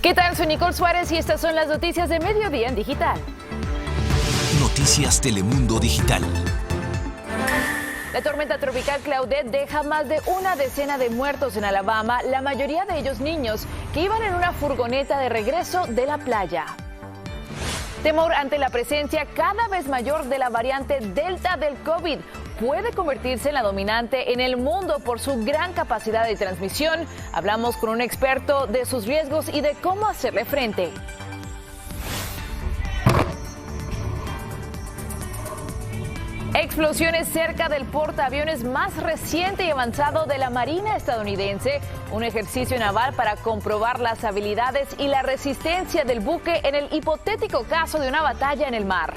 ¿Qué tal? Soy Nicole Suárez y estas son las noticias de Mediodía en Digital. Noticias Telemundo Digital. La tormenta tropical Claudette deja más de una decena de muertos en Alabama, la mayoría de ellos niños que iban en una furgoneta de regreso de la playa. Temor ante la presencia cada vez mayor de la variante Delta del COVID. Puede convertirse en la dominante en el mundo por su gran capacidad de transmisión. Hablamos con un experto de sus riesgos y de cómo hacerle frente. Explosiones cerca del portaaviones más reciente y avanzado de la Marina estadounidense, un ejercicio naval para comprobar las habilidades y la resistencia del buque en el hipotético caso de una batalla en el mar.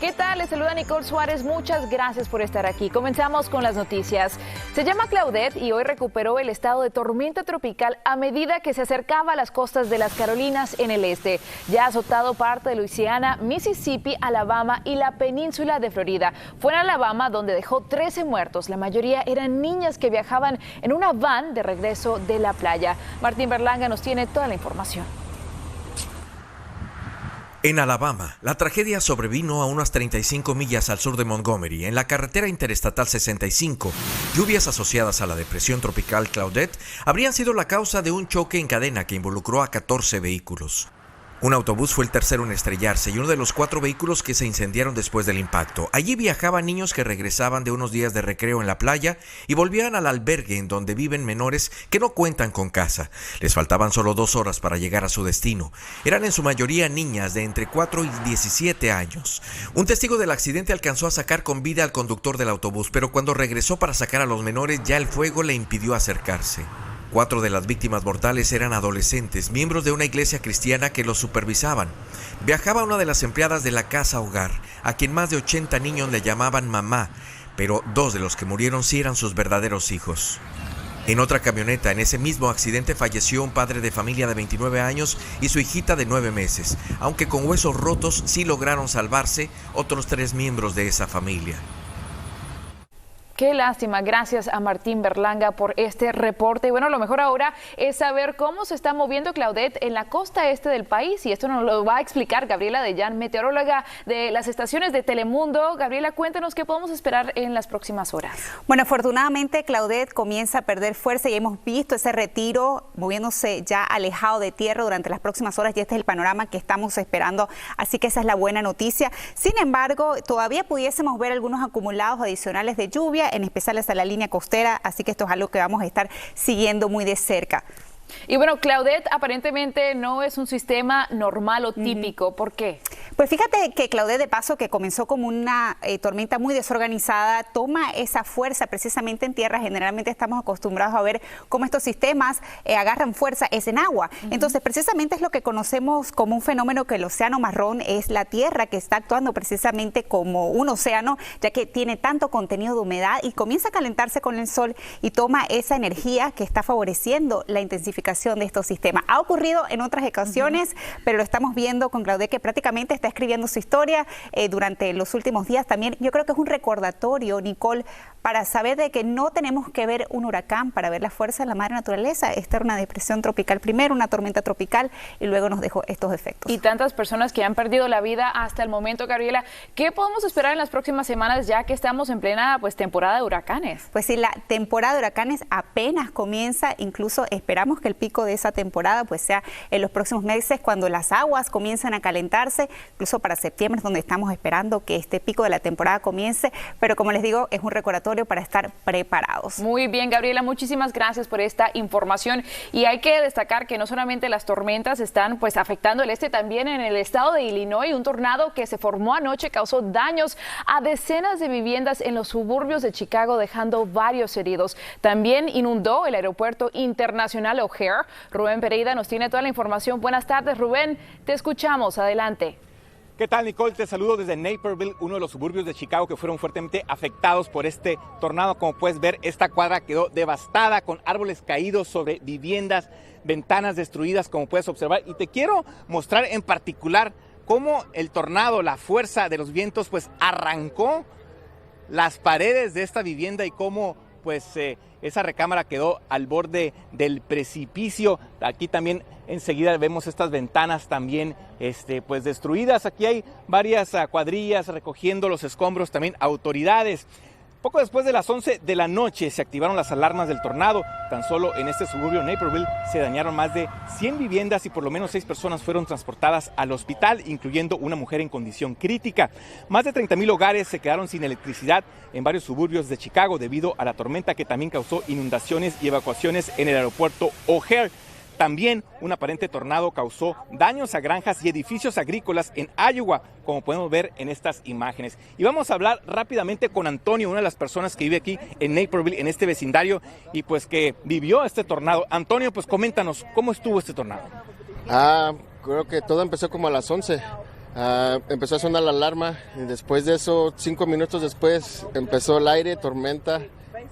¿Qué tal? Les saluda Nicole Suárez. Muchas gracias por estar aquí. Comenzamos con las noticias. Se llama Claudette y hoy recuperó el estado de tormenta tropical a medida que se acercaba a las costas de las Carolinas en el este. Ya ha azotado parte de Luisiana, Mississippi, Alabama y la península de Florida. Fue en Alabama donde dejó 13 muertos. La mayoría eran niñas que viajaban en una van de regreso de la playa. Martín Berlanga nos tiene toda la información. En Alabama, la tragedia sobrevino a unas 35 millas al sur de Montgomery, en la carretera interestatal 65. Lluvias asociadas a la depresión tropical Claudette habrían sido la causa de un choque en cadena que involucró a 14 vehículos. Un autobús fue el tercero en estrellarse y uno de los 4 vehículos que se incendiaron después del impacto. Allí viajaban niños que regresaban de unos días de recreo en la playa y volvían al albergue en donde viven menores que no cuentan con casa. Les faltaban solo 2 horas para llegar a su destino. Eran en su mayoría niñas de entre 4 y 17 años. Un testigo del accidente alcanzó a sacar con vida al conductor del autobús, pero cuando regresó para sacar a los menores ya el fuego le impidió acercarse. 4 de las víctimas mortales eran adolescentes, miembros de una iglesia cristiana que los supervisaban. Viajaba una de las empleadas de la casa hogar, a quien más de 80 niños le llamaban mamá, pero 2 de los que murieron sí eran sus verdaderos hijos. En otra camioneta, en ese mismo accidente, falleció un padre de familia de 29 años y su hijita de 9 meses. Aunque con huesos rotos, sí lograron salvarse otros 3 miembros de esa familia. Qué lástima. Gracias a Martín Berlanga por este reporte. Y bueno, lo mejor ahora es saber cómo se está moviendo Claudette en la costa este del país. Y esto nos lo va a explicar Gabriela Dellán, meteoróloga de las estaciones de Telemundo. Gabriela, cuéntanos qué podemos esperar en las próximas horas. Bueno, afortunadamente Claudette comienza a perder fuerza y hemos visto ese retiro moviéndose ya alejado de tierra durante las próximas horas y este es el panorama que estamos esperando. Así que esa es la buena noticia. Sin embargo, todavía pudiésemos ver algunos acumulados adicionales de lluvia, en especial hasta la línea costera, así que esto es algo que vamos a estar siguiendo muy de cerca. Y bueno, Claudette aparentemente no es un sistema normal o típico. ¿Por qué? Pues fíjate que Claudette, de paso, que comenzó como una tormenta muy desorganizada, toma esa fuerza precisamente en tierra. Generalmente estamos acostumbrados a ver cómo estos sistemas agarran fuerza, es en agua. Entonces, precisamente es lo que conocemos como un fenómeno que el océano marrón es la tierra que está actuando precisamente como un océano, ya que tiene tanto contenido de humedad y comienza a calentarse con el sol y toma esa energía que está favoreciendo la intensificación de estos sistemas. Ha ocurrido en otras ocasiones, pero lo estamos viendo con Claudette, que prácticamente está escribiendo su historia durante los últimos días. También yo creo que es un recordatorio, Nicole, para saber de que no tenemos que ver un huracán para ver la fuerza de la madre naturaleza. Esta era una depresión tropical primero, una tormenta tropical y luego nos dejó estos efectos. Y tantas personas que han perdido la vida hasta el momento, Gabriela. ¿Qué podemos esperar en las próximas semanas ya que estamos en plena temporada de huracanes? Pues sí, la temporada de huracanes apenas comienza, incluso esperamos que el pico de esa temporada pues sea en los próximos meses cuando las aguas comiencen a calentarse, incluso para septiembre es donde estamos esperando que este pico de la temporada comience, pero como les digo, es un recordatorio para estar preparados. Muy bien, Gabriela, muchísimas gracias por esta información y hay que destacar que no solamente las tormentas están afectando el este, también en el estado de Illinois, un tornado que se formó anoche causó daños a decenas de viviendas en los suburbios de Chicago, dejando varios heridos. También inundó el aeropuerto internacional O'Hare. Rubén Pereira nos tiene toda la información. Buenas tardes, Rubén, te escuchamos, adelante. ¿Qué tal, Nicole? Te saludo desde Naperville, uno de los suburbios de Chicago que fueron fuertemente afectados por este tornado. Como puedes ver, esta cuadra quedó devastada con árboles caídos sobre viviendas, ventanas destruidas, como puedes observar. Y te quiero mostrar en particular cómo el tornado, la fuerza de los vientos, arrancó las paredes de esta vivienda y cómo pues esa recámara quedó al borde del precipicio. Aquí también enseguida vemos estas ventanas también pues destruidas. Aquí hay varias cuadrillas recogiendo los escombros, también autoridades. Poco después de las 11 de la noche se activaron las alarmas del tornado. Tan solo en este suburbio Naperville se dañaron más de 100 viviendas y por lo menos 6 personas fueron transportadas al hospital, incluyendo una mujer en condición crítica. Más de 30,000 hogares se quedaron sin electricidad en varios suburbios de Chicago debido a la tormenta, que también causó inundaciones y evacuaciones en el aeropuerto O'Hare. También un aparente tornado causó daños a granjas y edificios agrícolas en Iowa, como podemos ver en estas imágenes. Y vamos a hablar rápidamente con Antonio, una de las personas que vive aquí en Naperville, en este vecindario, y pues que vivió este tornado. Antonio, pues coméntanos, ¿cómo estuvo este tornado? Creo que todo empezó como a las 11. Empezó a sonar la alarma y después de eso, 5 minutos después, empezó el aire, tormenta.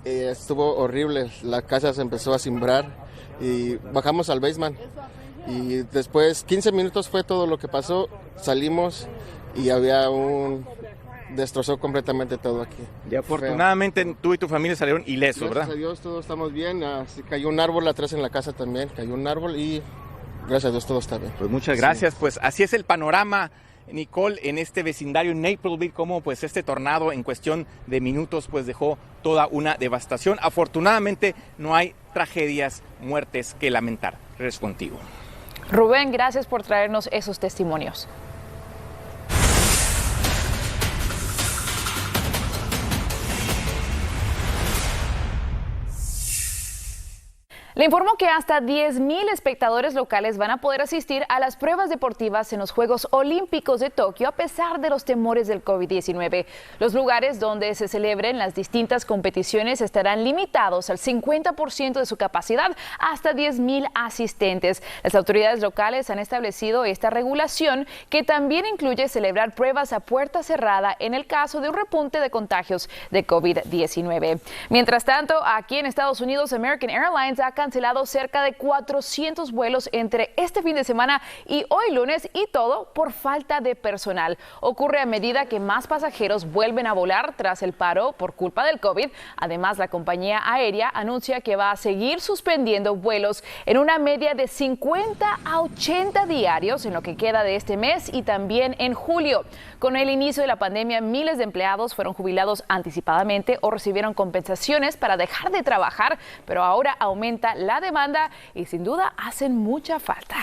Estuvo horrible, la casa se empezó a cimbrar. Y bajamos al basement y después 15 minutos fue todo lo que pasó, salimos y destrozó completamente todo aquí. Y afortunadamente tú y tu familia salieron ilesos, ¿verdad? Gracias a Dios todos estamos bien, cayó un árbol atrás en la casa también, cayó un árbol y gracias a Dios todo está bien. Pues muchas gracias, sí. Pues así es el panorama, Nicole, en este vecindario Naperville, como pues este tornado en cuestión de minutos pues dejó toda una devastación. Afortunadamente no hay tragedias, muertes que lamentar. Regreso contigo. Rubén, gracias por traernos esos testimonios. Le informo que hasta 10,000 espectadores locales van a poder asistir a las pruebas deportivas en los Juegos Olímpicos de Tokio a pesar de los temores del COVID-19. Los lugares donde se celebren las distintas competiciones estarán limitados al 50% de su capacidad, hasta 10,000 asistentes. Las autoridades locales han establecido esta regulación, que también incluye celebrar pruebas a puerta cerrada en el caso de un repunte de contagios de COVID-19. Mientras tanto, aquí en Estados Unidos, American Airlines ha cancelado cerca de 400 vuelos entre este fin de semana y hoy lunes, y todo por falta de personal. Ocurre a medida que más pasajeros vuelven a volar tras el paro por culpa del COVID. Además, la compañía aérea anuncia que va a seguir suspendiendo vuelos en una media de 50 a 80 diarios en lo que queda de este mes y también en julio. Con el inicio de la pandemia, miles de empleados fueron jubilados anticipadamente o recibieron compensaciones para dejar de trabajar, pero ahora aumenta la demanda y sin duda hacen mucha falta.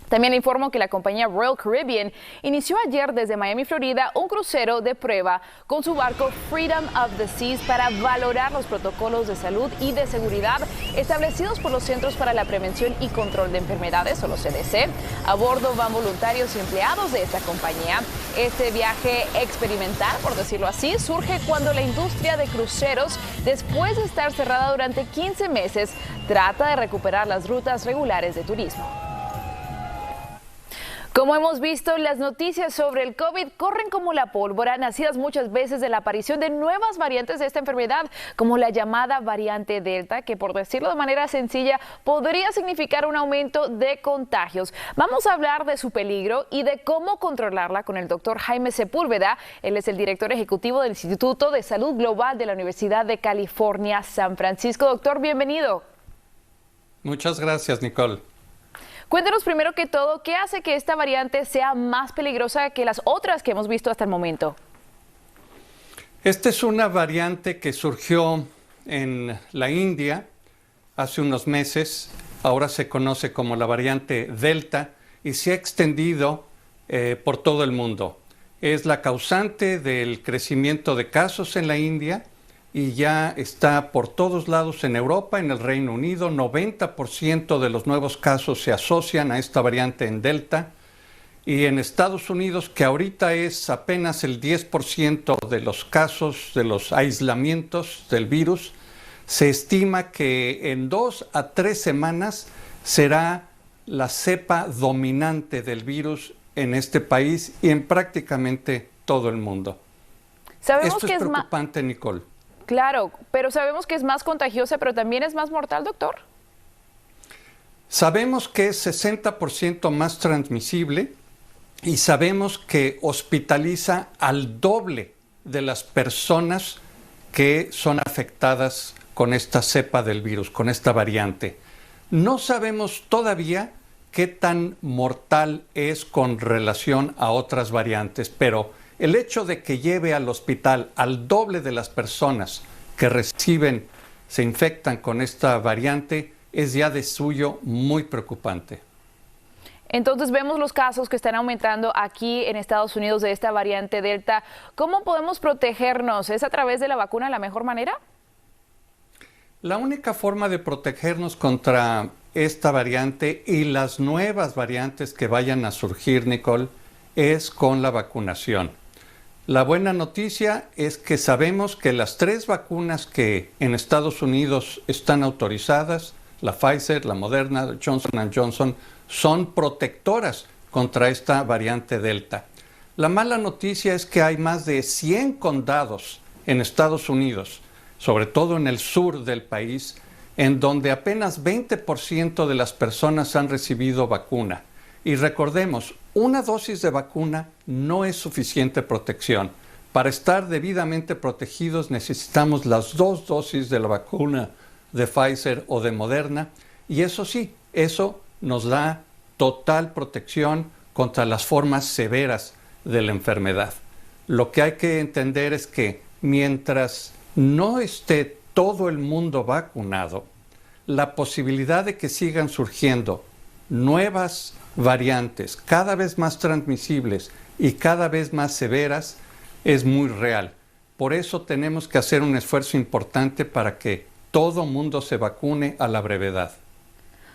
También le informo que la compañía Royal Caribbean inició ayer desde Miami, Florida, un crucero de prueba con su barco Freedom of the Seas para valorar los protocolos de salud y de seguridad establecidos por los Centros para la Prevención y Control de Enfermedades, o los CDC. A bordo van voluntarios y empleados de esta compañía. Este viaje experimental, por decirlo así, surge cuando la industria de cruceros, después de estar cerrada durante 15 meses, trata de recuperar las rutas regulares de turismo. Como hemos visto, las noticias sobre el COVID corren como la pólvora, nacidas muchas veces de la aparición de nuevas variantes de esta enfermedad, como la llamada variante Delta, que, por decirlo de manera sencilla, podría significar un aumento de contagios. Vamos a hablar de su peligro y de cómo controlarla con el doctor Jaime Sepúlveda. Él es el director ejecutivo del Instituto de Salud Global de la Universidad de California, San Francisco. Doctor, bienvenido. Muchas gracias, Nicole. Cuéntanos primero que todo, ¿qué hace que esta variante sea más peligrosa que las otras que hemos visto hasta el momento? Esta es una variante que surgió en la India hace unos meses. Ahora se conoce como la variante Delta y se ha extendido por todo el mundo. Es la causante del crecimiento de casos en la India y ya está por todos lados en Europa, en el Reino Unido. 90% de los nuevos casos se asocian a esta variante en Delta. Y en Estados Unidos, que ahorita es apenas el 10% de los casos, de los aislamientos del virus, se estima que en 2 a 3 semanas será la cepa dominante del virus en este país y en prácticamente todo el mundo. Esto es preocupante, Nicole. Claro, pero sabemos que es más contagiosa, pero también es más mortal, doctor. Sabemos que es 60% más transmisible y sabemos que hospitaliza al doble de las personas que son afectadas con esta cepa del virus, con esta variante. No sabemos todavía qué tan mortal es con relación a otras variantes, pero el hecho de que lleve al hospital al doble de las personas que se infectan con esta variante es ya de suyo muy preocupante. Entonces vemos los casos que están aumentando aquí en Estados Unidos de esta variante Delta. ¿Cómo podemos protegernos? ¿Es a través de la vacuna la mejor manera? La única forma de protegernos contra esta variante y las nuevas variantes que vayan a surgir, Nicole, es con la vacunación. La buena noticia es que sabemos que las 3 vacunas que en Estados Unidos están autorizadas, la Pfizer, la Moderna, la Johnson & Johnson, son protectoras contra esta variante Delta. La mala noticia es que hay más de 100 condados en Estados Unidos, sobre todo en el sur del país, en donde apenas 20% de las personas han recibido vacuna. Y recordemos, una dosis de vacuna no es suficiente protección. Para estar debidamente protegidos necesitamos las 2 dosis de la vacuna de Pfizer o de Moderna, y eso sí, eso nos da total protección contra las formas severas de la enfermedad. Lo que hay que entender es que mientras no esté todo el mundo vacunado, la posibilidad de que sigan surgiendo nuevas variantes cada vez más transmisibles y cada vez más severas es muy real. Por eso tenemos que hacer un esfuerzo importante para que todo mundo se vacune a la brevedad.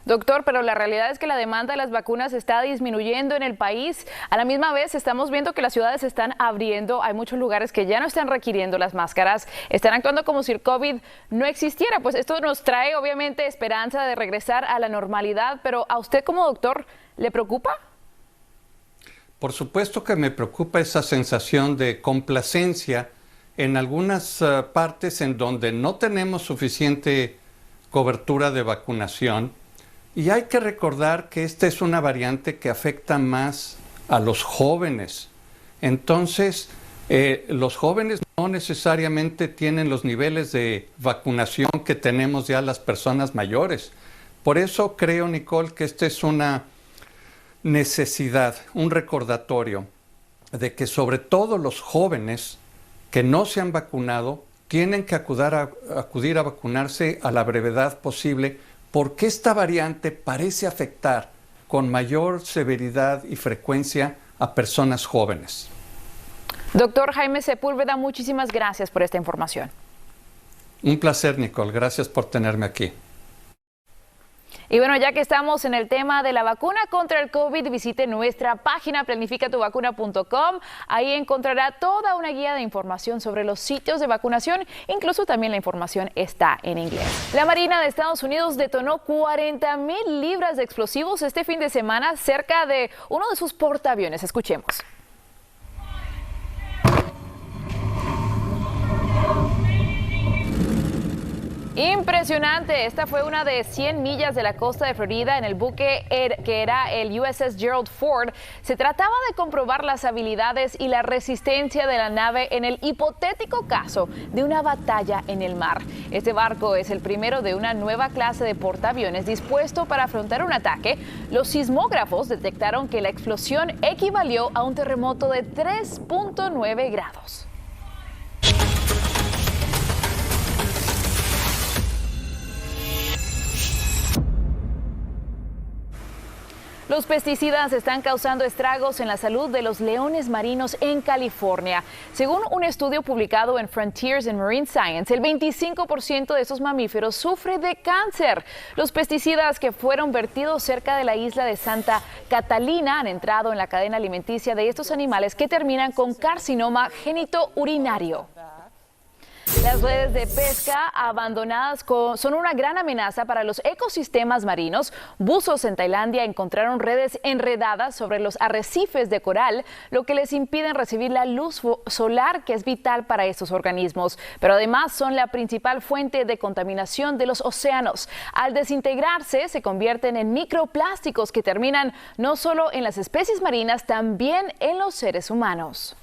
Doctor, pero la realidad es que la demanda de las vacunas está disminuyendo en el país. A la misma vez estamos viendo que las ciudades se están abriendo. Hay muchos lugares que ya no están requiriendo las máscaras. Están actuando como si el COVID no existiera. Pues esto nos trae obviamente esperanza de regresar a la normalidad. Pero ¿a usted como doctor le preocupa? Por supuesto que me preocupa esa sensación de complacencia en algunas partes en donde no tenemos suficiente cobertura de vacunación. Y hay que recordar que esta es una variante que afecta más a los jóvenes. Entonces, los jóvenes no necesariamente tienen los niveles de vacunación que tenemos ya las personas mayores. Por eso creo, Nicole, que esta es una necesidad, un recordatorio de que sobre todo los jóvenes que no se han vacunado tienen que acudir a vacunarse a la brevedad posible, porque esta variante parece afectar con mayor severidad y frecuencia a personas jóvenes. Doctor Jaime Sepúlveda, muchísimas gracias por esta información. Un placer, Nicole. Gracias por tenerme aquí. Y bueno, ya que estamos en el tema de la vacuna contra el COVID, visite nuestra página planificatuvacuna.com. Ahí encontrará toda una guía de información sobre los sitios de vacunación. Incluso también la información está en inglés. La Marina de Estados Unidos detonó 40,000 libras de explosivos este fin de semana cerca de uno de sus portaaviones. Escuchemos. Impresionante, esta fue una de 100 millas de la costa de Florida en el buque que era el USS Gerald Ford. Se trataba de comprobar las habilidades y la resistencia de la nave en el hipotético caso de una batalla en el mar. Este barco es el primero de una nueva clase de portaaviones dispuesto para afrontar un ataque. Los sismógrafos detectaron que la explosión equivalió a un terremoto de 3.9 grados. Los pesticidas están causando estragos en la salud de los leones marinos en California. Según un estudio publicado en Frontiers in Marine Science, el 25% de estos mamíferos sufre de cáncer. Los pesticidas que fueron vertidos cerca de la isla de Santa Catalina han entrado en la cadena alimenticia de estos animales que terminan con carcinoma genitourinario. Las redes de pesca abandonadas son una gran amenaza para los ecosistemas marinos. Buzos en Tailandia encontraron redes enredadas sobre los arrecifes de coral, lo que les impide recibir la luz solar que es vital para estos organismos. Pero además son la principal fuente de contaminación de los océanos. Al desintegrarse, se convierten en microplásticos que terminan no solo en las especies marinas, también en los seres humanos.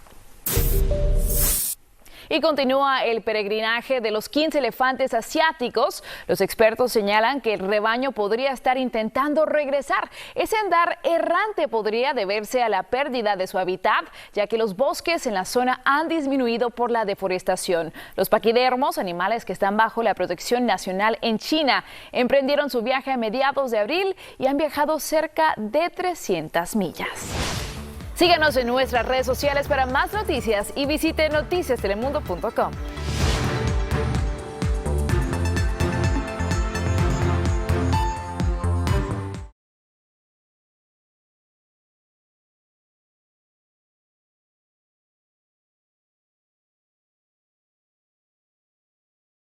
Y continúa el peregrinaje de los 15 elefantes asiáticos. Los expertos señalan que el rebaño podría estar intentando regresar. Ese andar errante podría deberse a la pérdida de su hábitat, ya que los bosques en la zona han disminuido por la deforestación. Los paquidermos, animales que están bajo la protección nacional en China, emprendieron su viaje a mediados de abril y han viajado cerca de 300 millas. Síganos en nuestras redes sociales para más noticias y visite noticiastelemundo.com.